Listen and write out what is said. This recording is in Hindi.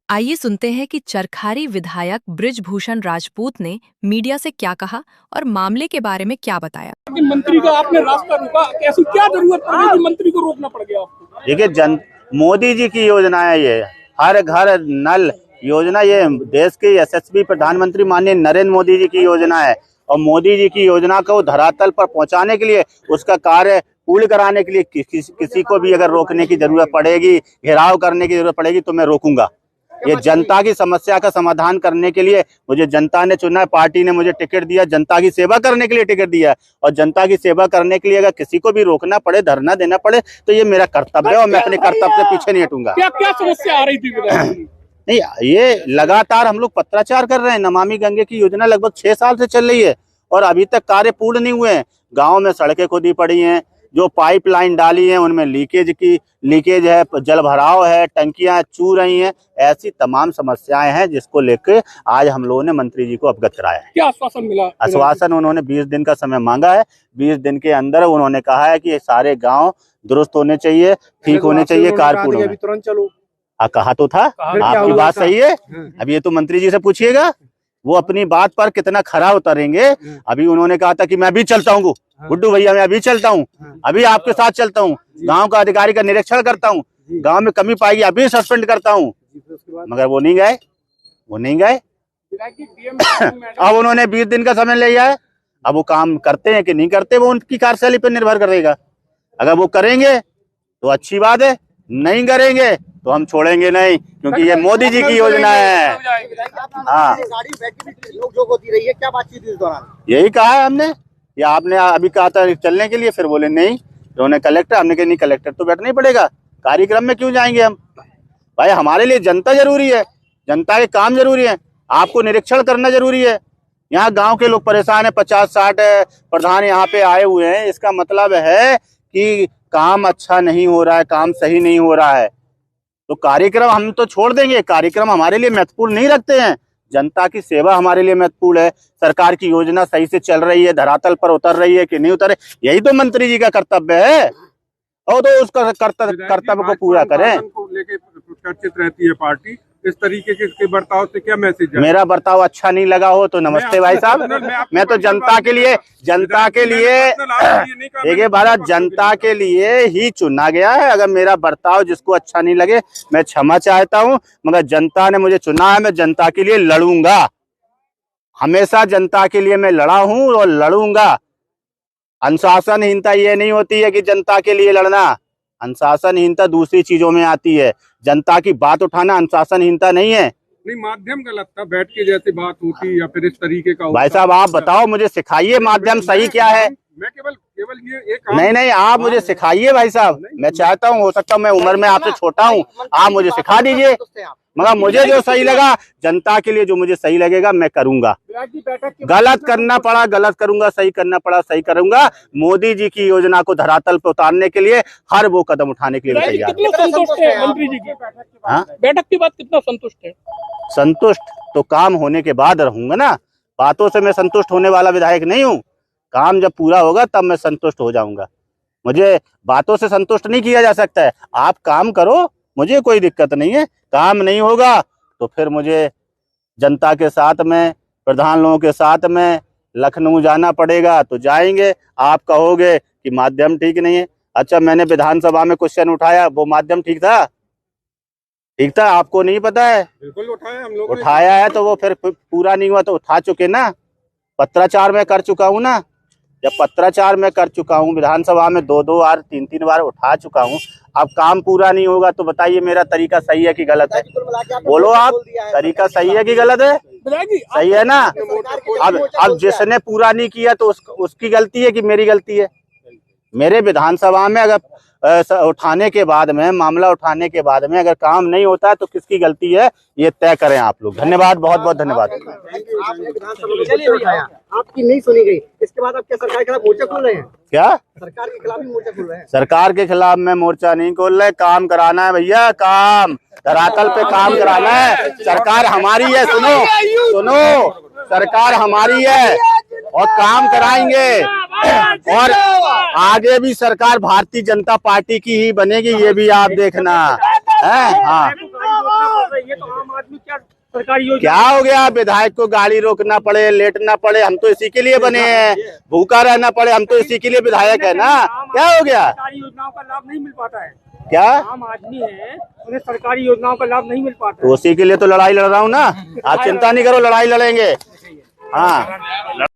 आइए सुनते हैं कि चरखारी विधायक बृजभूषण राजपूत ने मीडिया से क्या कहा और मामले के बारे में क्या बताया। मंत्री का आपने रास्ता रोका, कैसी क्या जरूरत पड़ी कि मंत्री को रोकना पड़ गया आपको? देखिए, मोदी जी की योजना है ये, हर घर नल योजना। ये देश के यशस्वी प्रधानमंत्री माननीय नरेंद्र मोदी जी की योजना है और मोदी जी की योजना को धरातल पर पहुंचाने के लिए, उसका कार्य पूर्ण कराने के लिए किसी को भी अगर रोकने की जरूरत पड़ेगी, घेराव करने की जरूरत पड़ेगी तो मैं रोकूंगा। ये जनता की समस्या का समाधान करने के लिए मुझे जनता ने चुना है, पार्टी ने मुझे टिकट दिया, जनता की सेवा करने के लिए टिकट दिया और जनता की सेवा करने के लिए अगर किसी को भी रोकना पड़े, धरना देना पड़े तो ये मेरा कर्तव्य है और मैं अपने कर्तव्य से पीछे नहीं हटूंगा। क्या क्या समस्या आ रही थी? नहीं, ये लगातार हम लोग पत्राचार कर रहे हैं। नमामि गंगे की योजना लगभग 6 साल से चल रही है और अभी तक कार्य पूर्ण नहीं हुए हैं। गाँव में सड़कें खुदी पड़ी हैं, जो पाइपलाइन डाली है उनमें लीकेज है, जल भराव है, टंकियां चू रही हैं। ऐसी तमाम समस्याएं हैं जिसको लेकर आज हम लोगों ने मंत्री जी को अवगत कराया है। क्या आश्वासन मिला? आश्वासन उन्होंने 20 दिन का समय मांगा है। 20 दिन के अंदर उन्होंने कहा है कि सारे गांव दुरुस्त होने चाहिए, ठीक होने चाहिए, कारपूर्ण तुरंत चलो। कहा तो था, आपकी बात सही है। अब ये तो मंत्री जी से पूछिएगा, वो अपनी बात पर कितना खरा उतरेंगे। अभी उन्होंने कहा था कि मैं अभी चलता हूँ गुड्डू भैया, मैं अभी चलता हूँ, अभी आपके साथ चलता हूँ, गांव का अधिकारी का निरीक्षण करता हूँ, गांव में कमी पाएगी अभी सस्पेंड करता हूँ, मगर वो नहीं गए। अब उन्होंने 20 दिन का समय लिया है। अब वो काम करते हैं कि नहीं करते, वो उनकी कार्यशैली पर निर्भर करेगा। अगर वो करेंगे तो अच्छी बात है, नहीं करेंगे तो हम छोड़ेंगे नहीं, क्योंकि ये मोदी जी की योजना है। हाँ, क्या बातचीत इस दौरान? यही कहा है हमने, या आपने अभी कहा था चलने के लिए, फिर बोले नहीं, उन्होंने कलेक्टर, हमने कहा नहीं कलेक्टर तो बैठना ही पड़ेगा, कार्यक्रम में क्यों जाएंगे हम? भाई हमारे लिए जनता जरूरी है, जनता के काम जरूरी है, आपको निरीक्षण करना जरूरी है। यहाँ गांव के लोग परेशान है, 50-60 प्रधान यहाँ पे आए हुए हैं, इसका मतलब है कि काम अच्छा नहीं हो रहा है, काम सही नहीं हो रहा है। तो कार्यक्रम हम तो छोड़ देंगे, कार्यक्रम हमारे लिए महत्वपूर्ण नहीं रखते हैं। जनता की सेवा हमारे लिए महत्वपूर्ण है। सरकार की योजना सही से चल रही है, धरातल पर उतर रही है कि नहीं उतर रही, यही तो मंत्री जी का कर्तव्य है और तो उसका कर्तव्य को पूरा करें। लेके चर्चित रहती है पार्टी, इस तरीके के बर्ताव से क्या मैसेज है? मेरा बर्ताव अच्छा नहीं लगा हो तो नमस्ते भाई साहब, मैं तो जनता के लिए देखिए भारत जनता के लिए ही चुना गया है। अगर मेरा बर्ताव जिसको अच्छा नहीं लगे मैं क्षमा चाहता हूं, मगर जनता ने मुझे चुना है, मैं जनता के लिए लड़ूंगा। हमेशा जनता के लिए मैं लड़ा हूं और लड़ूंगा। अनुशासनहीनता ये नहीं होती है कि जनता के लिए लड़ना, अनुशासनहीनता दूसरी चीजों में आती है। जनता की बात उठाना अनुशासनहीनता नहीं है। नहीं, माध्यम गलत था, बैठ के जैसे बात होती या फिर इस तरीके का। भाई साहब आप बताओ, मुझे सिखाइए माध्यम सही क्या है। मैं केवल ये एक नहीं, आप मुझे सिखाइए भाई साहब, मैं चाहता हूँ, हो सकता है मैं उम्र में आपसे छोटा हूँ, आप मुझे सिखा दीजिए, मगर मुझे जो सही लगा, जनता के लिए जो मुझे सही लगेगा मैं करूंगा। गलत करना पड़ा गलत करूंगा, सही करना पड़ा सही करूंगा। मोदी जी की योजना को धरातल पर उतारने के लिए हर वो कदम उठाने के लिए तैयार। संतुष्ट है मंत्री जी की बैठक के बाद? कितना संतुष्ट है? संतुष्ट तो काम होने के बाद रहूंगा ना, बातों से मैं संतुष्ट होने वाला विधायक नहीं हूँ। काम जब पूरा होगा तब मैं संतुष्ट हो जाऊंगा। मुझे बातों से संतुष्ट नहीं किया जा सकता है। आप काम करो, मुझे कोई दिक्कत नहीं है। काम नहीं होगा तो फिर मुझे जनता के साथ में, प्रधान लोगों के साथ में लखनऊ जाना पड़ेगा तो जाएंगे। आप कहोगे कि माध्यम ठीक नहीं है, अच्छा मैंने विधानसभा में क्वेश्चन उठाया, वो माध्यम ठीक था? ठीक था, आपको नहीं पता है? बिल्कुल उठाया हम लोग, उठाया है तो वो फिर पूरा नहीं हुआ तो उठा चुके ना। पत्राचार में कर चुका हूँ ना, जब पत्राचार में कर चुका हूँ, विधानसभा में 2-2 बार 3-3 बार उठा चुका हूँ। अब काम पूरा नहीं होगा तो बताइए मेरा तरीका सही है कि गलत है? बोलो आप, तरीका सही है कि गलत है? सही है ना। अब जिसने पूरा नहीं किया तो उसकी गलती है कि मेरी गलती है? मेरे विधानसभा में अगर उठाने के बाद में, मामला उठाने के बाद में अगर काम नहीं होता है तो किसकी गलती है, ये तय करें आप लोग। धन्यवाद, बहुत बहुत धन्यवाद। आपकी नहीं सुनी गई, इसके बाद आप क्या सरकार के खिलाफ मोर्चा खोल रहे हैं? क्या सरकार के खिलाफ ही मोर्चा खोल रहे हैं? सरकार के खिलाफ मैं मोर्चा नहीं खोल रहे, काम कराना है भैया, काम धरातल पे काम कराना है। सरकार हमारी है, सुनो, सरकार हमारी है और काम कराएंगे और आगे भी सरकार भारतीय जनता पार्टी की ही बनेगी, ये भी आप देखना है। हाँ, क्या सरकारी योजना क्या हो गया? विधायक को गाड़ी रोकना पड़े, लेटना पड़े, हम तो इसी के लिए बने हैं। भूखा रहना पड़े, हम तो इसी के लिए विधायक है ना। क्या हो गया? सरकारी योजनाओं का लाभ नहीं मिल पाता है। क्या आम आदमी है, उन्हें सरकारी योजनाओं का लाभ नहीं मिल पाता तो उसी के लिए तो लड़ाई लड़ रहा हूँ ना। आप चिंता नहीं करो, लड़ाई लड़ेंगे। हाँ।